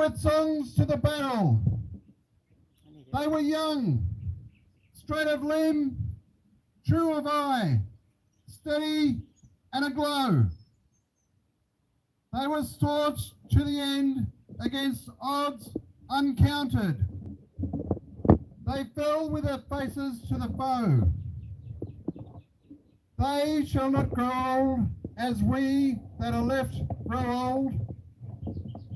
with songs to the barrel. They were young, straight of limb, true of eye, steady and aglow. They were staunch to the end against odds uncounted. They fell with their faces to the foe. They shall not grow old as we that are left grow old.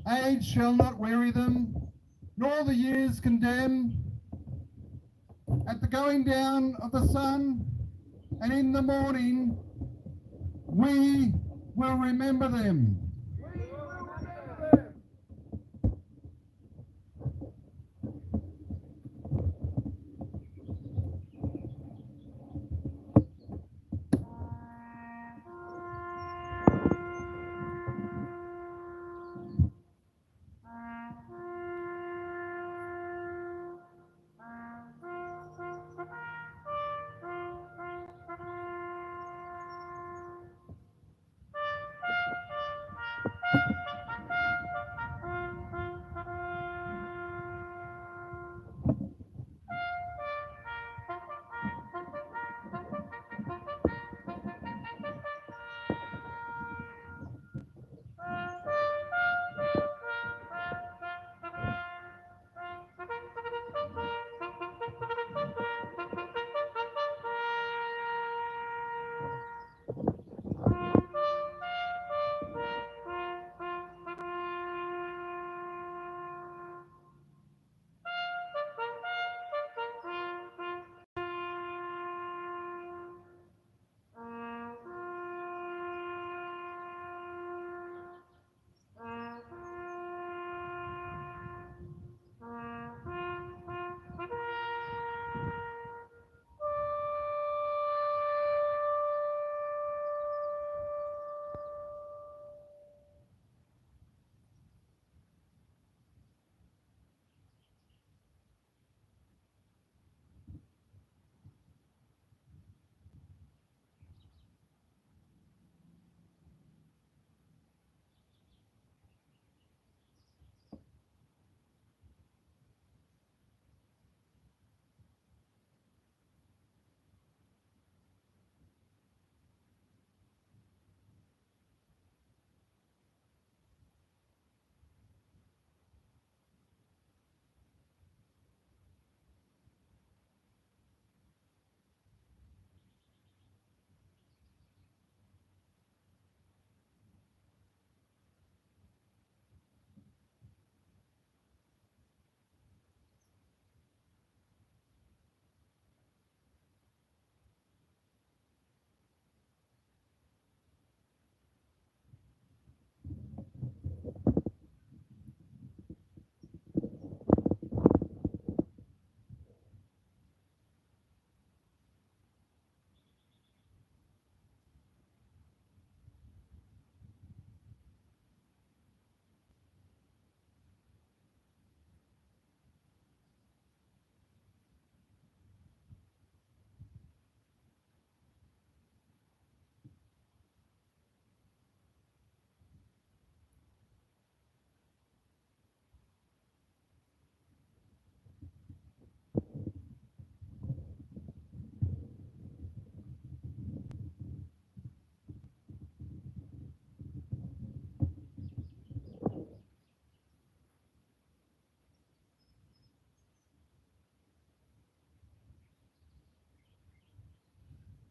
Age shall not weary them, nor the years condemn. At the going down of the sun and in the morning, we will remember them.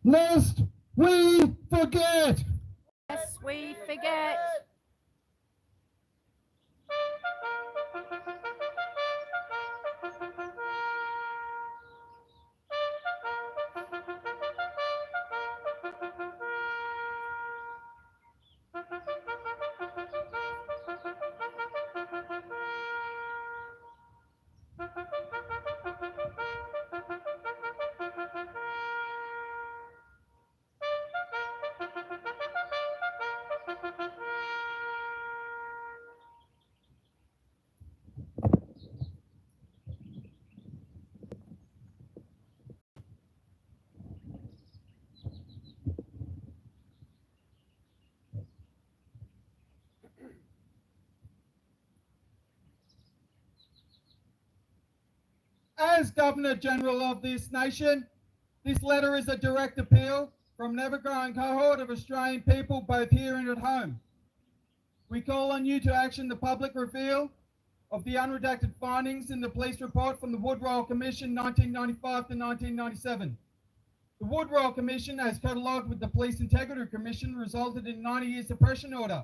Lest we forget. Lest we forget. As Governor General of this nation, this letter is a direct appeal from an ever-growing cohort of Australian people, both here and at home. We call on you to action the public reveal of the unredacted findings in the police report from the Woodrow Commission 1995 to 1997. The Woodrow Commission, as catalogued with the Police Integrity Commission, resulted in a 90-year suppression order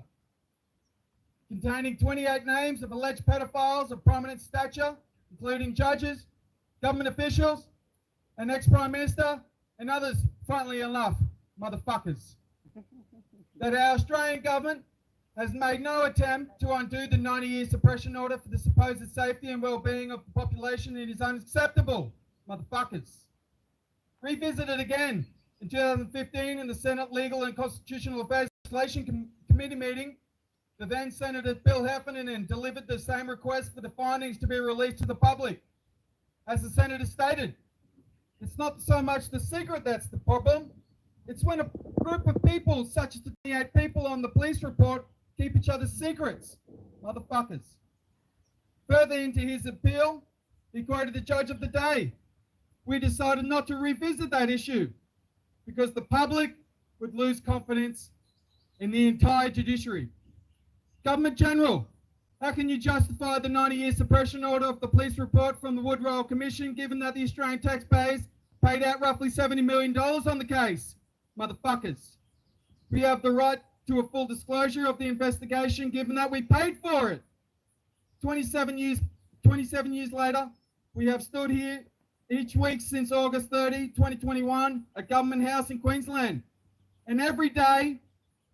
containing 28 names of alleged pedophiles of prominent stature, including judges, government officials, an ex-Prime Minister, and others, funnily enough, motherfuckers. That our Australian government has made no attempt to undo the 90-year suppression order for the supposed safety and well-being of the population. It is unacceptable, motherfuckers. Revisited again in 2015 in the Senate Legal and Constitutional Affairs Legislation Committee meeting, the then Senator Bill Heffernan delivered the same request for the findings to be released to the public. As the Senator stated, it's not so much the secret that's the problem. It's when a group of people, such as the 28 people on the police report, keep each other's secrets. Motherfuckers. Further into his appeal, he quoted the judge of the day. We decided not to revisit that issue because the public would lose confidence in the entire judiciary. Government General, how can you justify the 90-year suppression order of the police report from the Woodrow Commission, given that the Australian taxpayers paid out roughly $70 million on the case? Motherfuckers. We have the right to a full disclosure of the investigation, given that we paid for it. 27 years later, we have stood here each week since August 30, 2021, at Government House in Queensland. And every day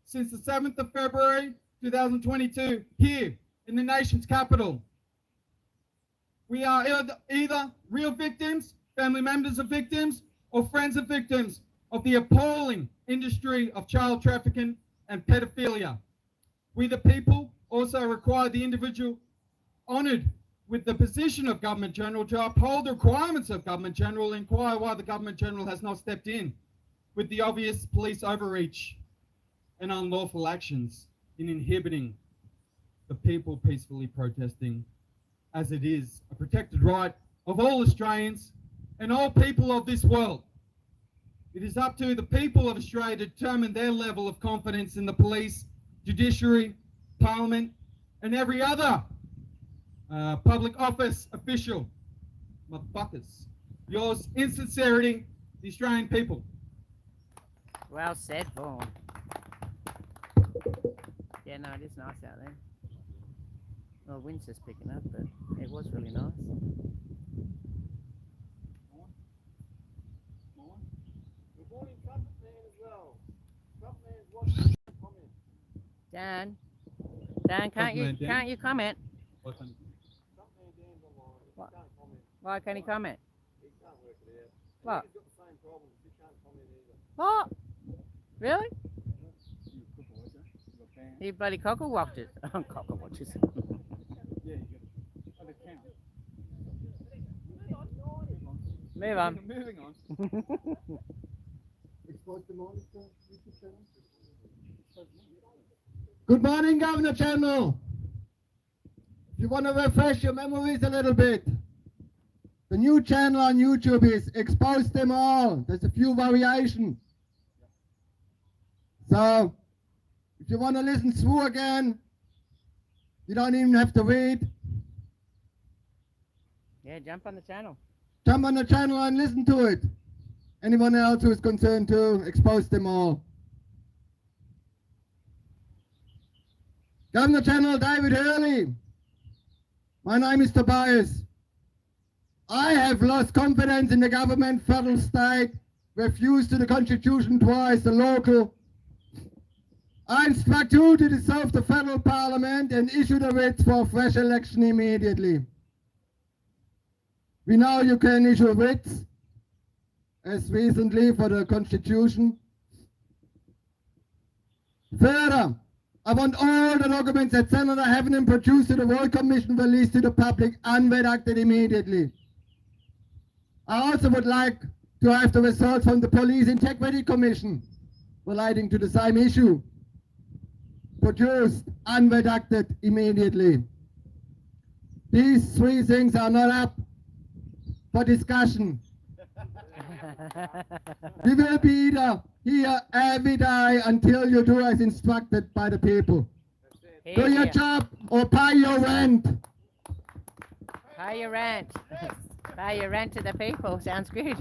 since the 7th of February, 2022, here in the nation's capital. We are either real victims, family members of victims, or friends of victims of the appalling industry of child trafficking and pedophilia. We the people also require the individual honoured with the position of Government General to uphold the requirements of Government General and inquire why the Government General has not stepped in with the obvious police overreach and unlawful actions in inhibiting the people peacefully protesting, as it is a protected right of all Australians and all people of this world. It is up to the people of Australia to determine their level of confidence in the police, judiciary, parliament, and every other public office official. Motherfuckers. Yours in sincerity, the Australian people. Well said, Vaughan. Yeah, no, it is nice out there. Well, the wind's just picking up, but it was really nice. Dan, can't you comment? What? Why can't he comment? What? What? Really? He bloody cockle watches. Cockle watches. Move on. Moving on. Good morning, Governor General. If you want to refresh your memories a little bit, the new channel on YouTube is Expose Them All. There's a few variations. So, if you want to listen through again, you don't even have to read. Yeah, jump on the channel. Jump on the channel and listen to it. Anyone else who is concerned to Expose Them All. Governor General David Hurley. My name is Tobias. I have lost confidence in the government, federal, state, refused to the Constitution twice, the local. I instruct you to dissolve the federal parliament and issue the writs for a fresh election immediately. We know you can issue writs, as recently for the Constitution. Further, I want all the documents that Senator Heffernan produced to the Royal Commission released to the public unredacted immediately. I also would like to have the results from the Police Integrity Commission relating to the same issue produced unredacted immediately. These three things are not up for discussion. We will be here every day until you do as instructed by the people. Do your job or pay your rent. Pay your rent. Pay your rent to the people. Sounds good.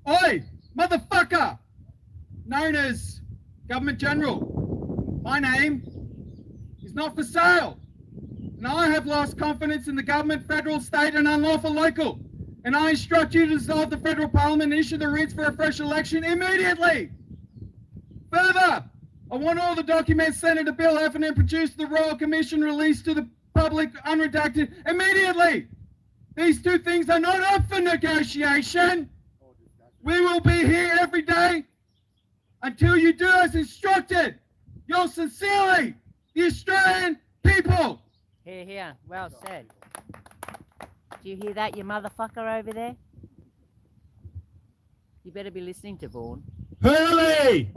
Oi, motherfucker! Known as Government General. My name is not for sale. And I have lost confidence in the government, federal, state and unlawful local. And I instruct you to dissolve the federal parliament and issue the writs for a fresh election immediately. Further, I want all the documents Senator Bill Heffernan produced to the Royal Commission released to the public unredacted immediately. These two things are not up for negotiation. We will be here every day until you do as instructed. Yours sincerely, the Australian people. Here, here. Well said. Do you hear that, you motherfucker over there? You better be listening to Vaughan. Hurley!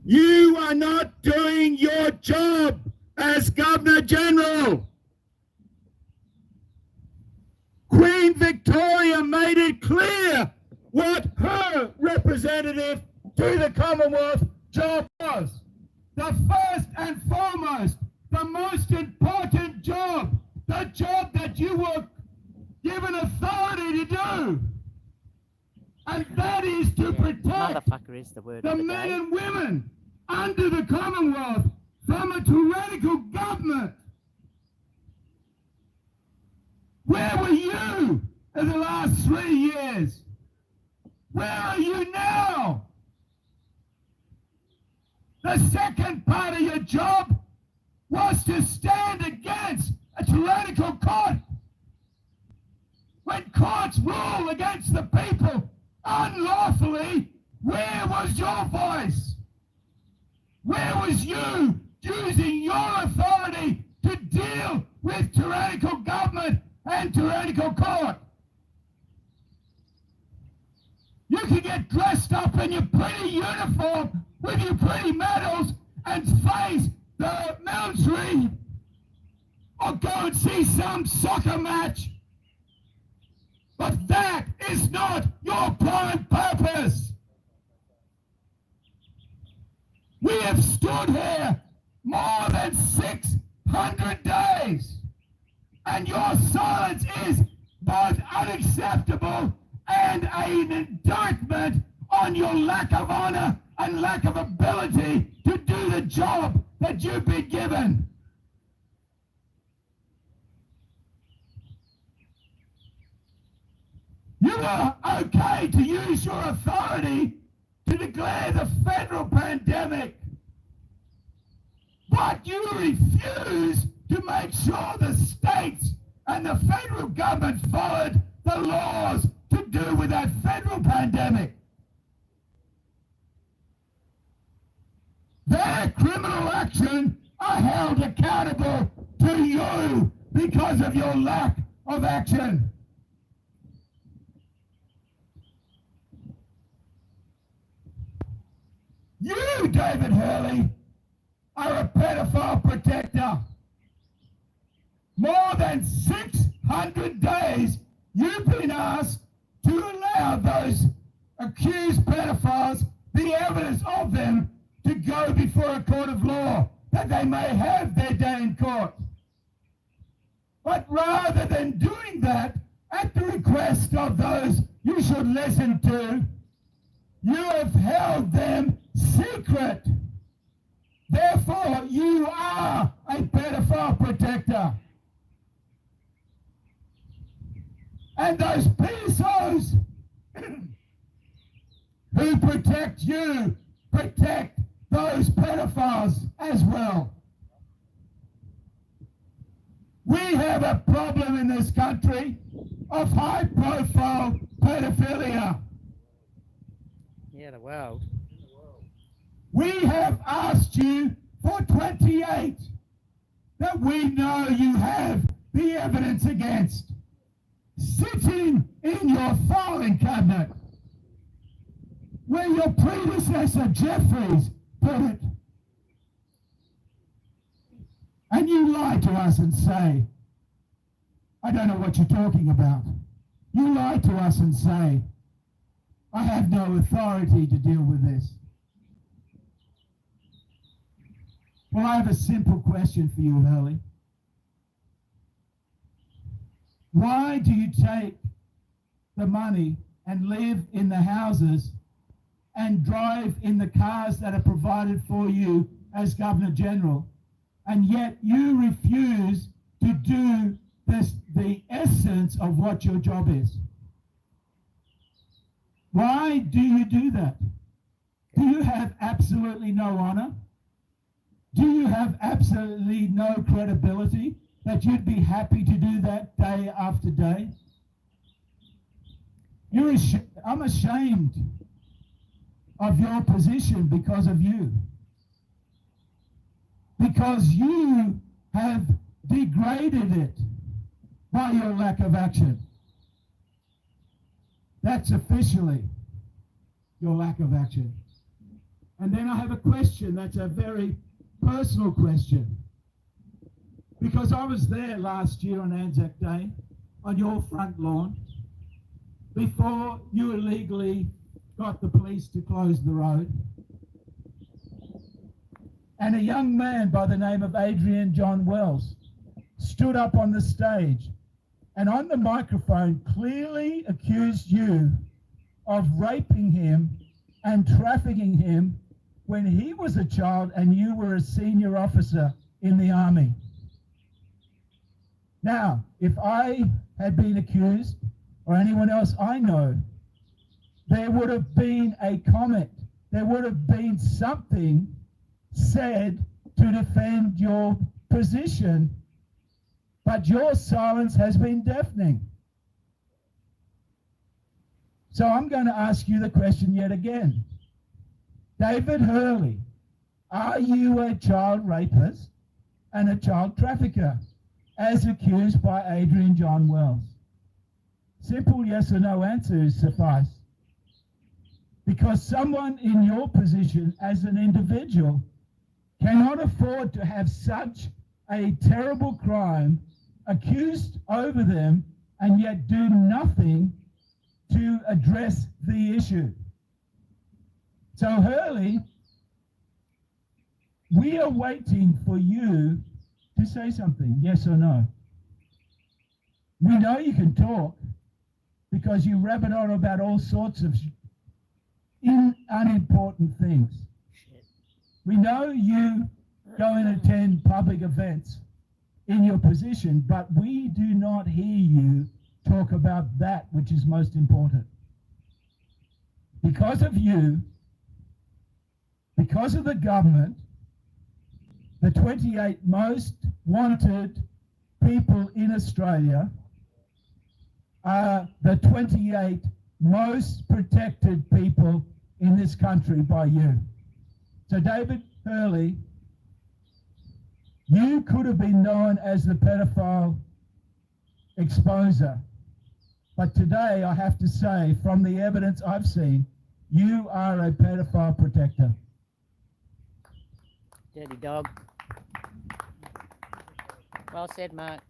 You are not doing your job as Governor General. Queen Victoria made it clear what her representative to the Commonwealth job was. The first and foremost, the most important job, the job that you were given authority to do. And that is to protect Motherfucker is the word the of the men day. and women under the Commonwealth from a tyrannical government. Where were you in the last 3 years? Where are you now? The second part of your job was to stand against a tyrannical court. When courts rule against the people unlawfully, where was your voice? Where was you using your authority to deal with tyrannical government and tyrannical court? You can get dressed up in your pretty uniform with your pretty medals and face the military or go and see some soccer match. But that is not your prime purpose. We have stood here more than 600 days, and your silence is both unacceptable and an indictment on your lack of honor and lack of ability to do the job that you've been given. You are okay to use your authority to declare the federal pandemic, but you refuse to make sure the states and the federal government followed the laws to do with that federal pandemic. Their criminal action are held accountable to you because of your lack of action. You, David Hurley, are a pedophile protector. More than 600 days you've been asked to allow those accused pedophiles, the evidence of them, to go before a court of law, that they may have their day in court. But rather than doing that, at the request of those you should listen to, you have held them secret. Therefore, you are a pedophile protector. And those PSOs who protect you protect those pedophiles as well. We have a problem in this country of high-profile pedophilia. Yeah, the world. We have asked you for 28 that we know you have the evidence against, sitting in your filing cabinet, where your predecessor Jeffries put it. And you lie to us and say, I don't know what you're talking about. You lie to us and say, I have no authority to deal with this. Well, I have a simple question for you, Hurley. Why do you take the money and live in the houses and drive in the cars that are provided for you as Governor General, and yet you refuse to do the essence of what your job is? Why do you do that? Do you have absolutely no honor? Do you have absolutely no credibility that you'd be happy to do that day after day? I'm ashamed of your position because of you. Because you have degraded it by your lack of action. That's officially your lack of action. And then I have a question that's a very personal question. Because I was there last year on Anzac Day, on your front lawn, before you illegally got the police to close the road. And a young man by the name of Adrian John Wells stood up on the stage and on the microphone clearly accused you of raping him and trafficking him when he was a child and you were a senior officer in the army. Now, if I had been accused, or anyone else I know, there would have been a comment, there would have been something said to defend your position, but your silence has been deafening. So I'm going to ask you the question yet again. David Hurley, are you a child rapist and a child trafficker, as accused by Adrian John Wells? Simple yes or no answers suffice. Because someone in your position as an individual cannot afford to have such a terrible crime accused over them and yet do nothing to address the issue. So Hurley, we are waiting for you to say something, yes or no. We know you can talk because you rabbit on about all sorts of unimportant things. Shit. We know you go and attend public events in your position, but we do not hear you talk about that which is most important. Because of you, because of the government, the 28 most wanted people in Australia are the 28 most protected people in this country by you. So David Hurley, you could have been known as the pedophile exposer, but today I have to say, from the evidence I've seen, you are a pedophile protector. Dirty dog. Well said, Mark.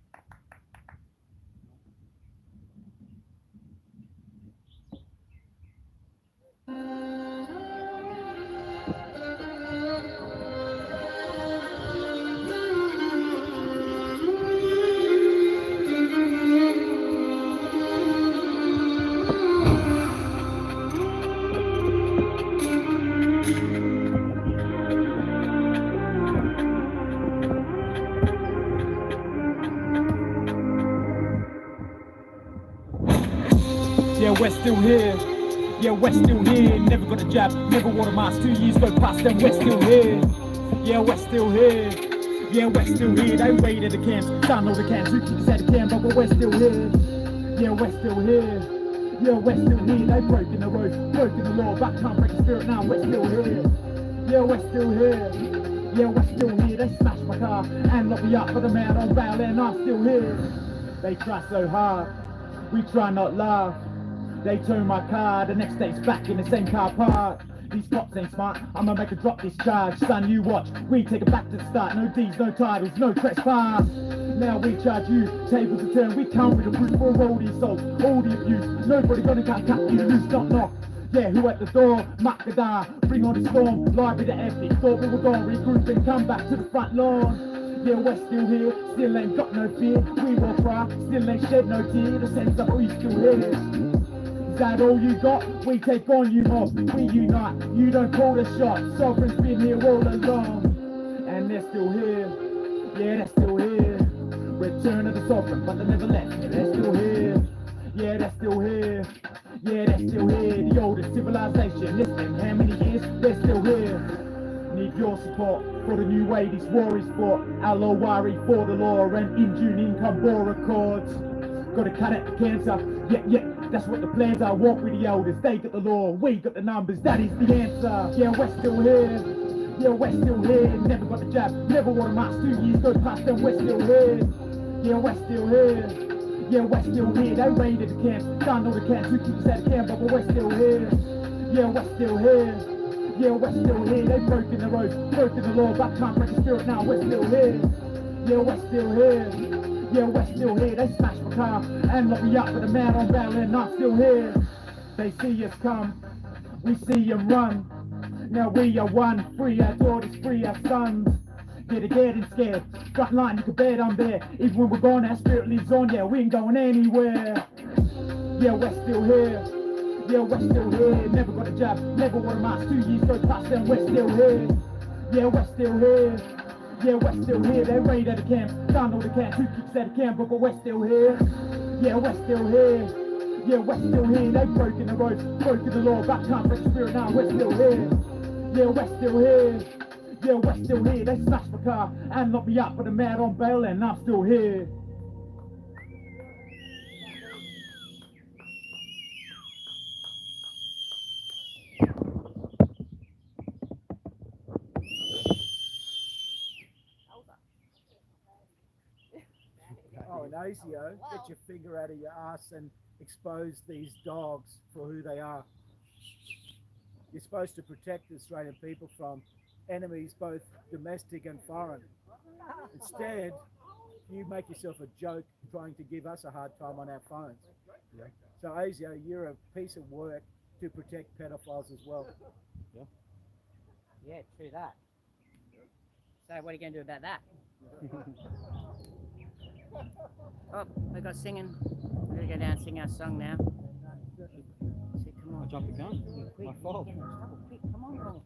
Yeah, we're still here. Yeah, we're still here. Never got a jab, never wore a mask. 2 years go past, and we're still here. Yeah, we're still here. Yeah, we're still here. They raided the camps, down all the camps. We keep said the camp, but we're still here. Yeah, we're still here. Yeah, we're still here. They broken the road, broken the law, but can't break the spirit now. We're still here. Yeah, we're still here. Yeah, we're still here. They smashed my car and locked me up for the man on bail, and I'm still here. They try so hard, we try not laugh. They tow my car, the next day it's back in the same car park. These cops ain't smart, I'ma make a drop this charge. Son, you watch, we take it back to the start. No deeds, no titles, no trespass. Now we charge you, tables are turned. We come with a proof for all the assaults, all the abuse. Nobody gonna cut you loose, knock knock. Yeah, who at the door? Makada, bring on the storm, live with the epic. Thought we were gonna regroup and come back to the front lawn. Yeah, we're still here, still ain't got no fear. We will cry, still ain't shed no tear. The sense of we still here. Is that all you got? We take on you mob, we unite. You don't call the shots, sovereign's been here all along. And they're still here, yeah, they're still here. Return of the sovereign, but they never left. They're still here, yeah, they're still here. Yeah, they're still here, the oldest civilization. Listen, how many years? They're still here. Need your support for the new way these war is fought. Alowari for the law and in June in Kambora Accords. Gotta cut out the cancer, yeah, that's what the plans are. Walk with the elders, they got the law, we got the numbers, that is the answer. Yeah, we're still here, yeah, we're still here. Never got the jab, never wore a mask. 2 years go past and we're still here. Yeah, we're still here. Yeah, we're still here, they raided the camps. Done all the camps, who keeps at the camp, but we're still here. Yeah, we're still here. Yeah, we're still here, they've broken the road, broken the law, but can't break the spirit now, we're still here. Yeah, we're still here. Yeah, we're still here, they smashed my car and locked me up with a man on bail and I'm still here. They see us come, we see them run. Now we are one, free our daughters, free our sons. Get getting scared, front line, you can bet I'm there. Even when we're gone, our spirit lives on, yeah, we ain't going anywhere. Yeah, we're still here. Yeah, we're still here. Never got a job, never wore a mask. 2 years go past and we're still here. Yeah, we're still here. Yeah, we're still here. They raid at the camp, done all the camps. Who keeps at the camp, but we're still here. Yeah, we're still here. Yeah, we're still here. They've broken the road, broken the law, but can't break the spirit now. We're still here. Yeah, we're still here. Yeah, we're still here. They smashed my car and locked me up with a man on bail, and I'm still here. Oh, and ASIO, get your finger out of your ass and expose these dogs for who they are. You're supposed to protect the Australian people from enemies, both domestic and foreign. Instead, you make yourself a joke trying to give us a hard time on our phones. Yeah. So ASIO, you're a piece of work to protect pedophiles as well. Yeah, true that. So what are you going to do about that? Oh, we got singing. We're going to go down and sing our song now. So, come on. I jumped the gun. Quick, My fault. Quick, come on, bro.